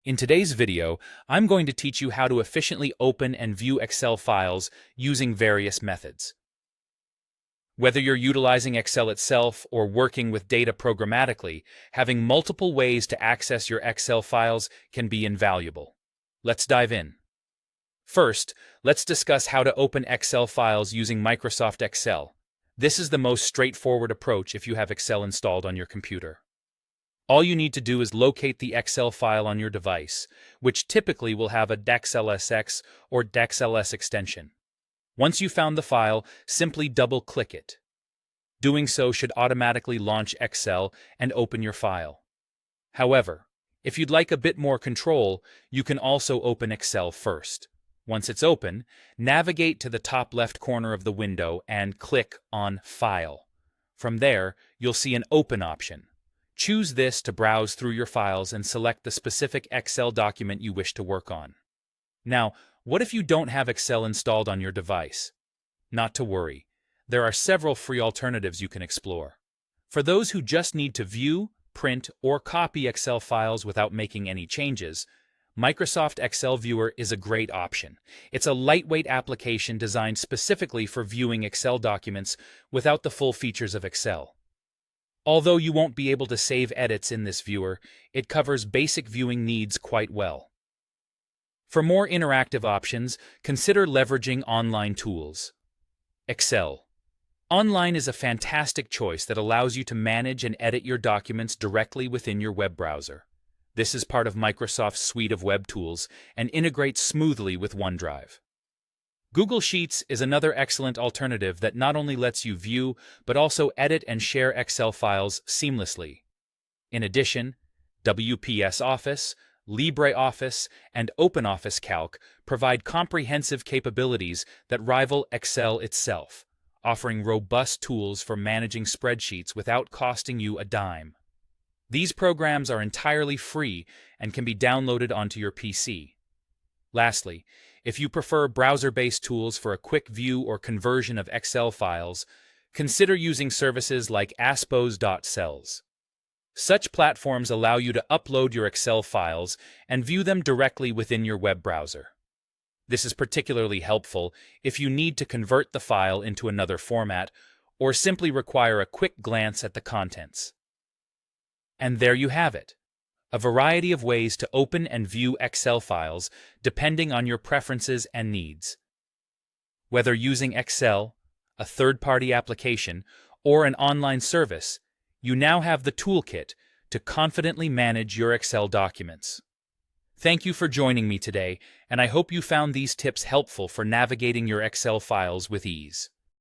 In today's video, I'm going to teach you how to efficiently open and view Excel files using various methods. Whether you're utilizing Excel itself or working with data programmatically, having multiple ways to access your Excel files can be invaluable. Let's dive in. First, let's discuss how to open Excel files using Microsoft Excel. This is the most straightforward approach if you have Excel installed on your computer. All you need to do is locate the Excel file on your device, which typically will have a DexLSX or DexLS extension. Once you've found the file, simply double-click it. Doing so should automatically launch Excel and open your file. However, if you'd like a bit more control, you can also open Excel first. Once it's open, navigate to the top left corner of the window and click on File. From there, you'll see an Open option. Choose this to browse through your files and select the specific Excel document you wish to work on. Now, what if you don't have Excel installed on your device? Not to worry. There are several free alternatives you can explore. For those who just need to view, print, or copy Excel files without making any changes, Microsoft Excel Viewer is a great option. It's a lightweight application designed specifically for viewing Excel documents without the full features of Excel. Although you won't be able to save edits in this viewer, it covers basic viewing needs quite well. For more interactive options, consider leveraging online tools. Excel. Online is a fantastic choice that allows you to manage and edit your documents directly within your web browser. This is part of Microsoft's suite of web tools and integrates smoothly with OneDrive. Google Sheets is another excellent alternative that not only lets you view, but also edit and share Excel files seamlessly. In addition, WPS Office, LibreOffice, and OpenOffice Calc provide comprehensive capabilities that rival Excel itself, offering robust tools for managing spreadsheets without costing you a dime. These programs are entirely free and can be downloaded onto your PC. Lastly, if you prefer browser-based tools for a quick view or conversion of Excel files, consider using services like aspos.cells. Such platforms allow you to upload your Excel files and view them directly within your web browser. This is particularly helpful if you need to convert the file into another format or simply require a quick glance at the contents. And there you have it. A variety of ways to open and view Excel files depending on your preferences and needs. Whether using Excel, a third-party application, or an online service, you now have the toolkit to confidently manage your Excel documents. Thank you for joining me today, and I hope you found these tips helpful for navigating your Excel files with ease.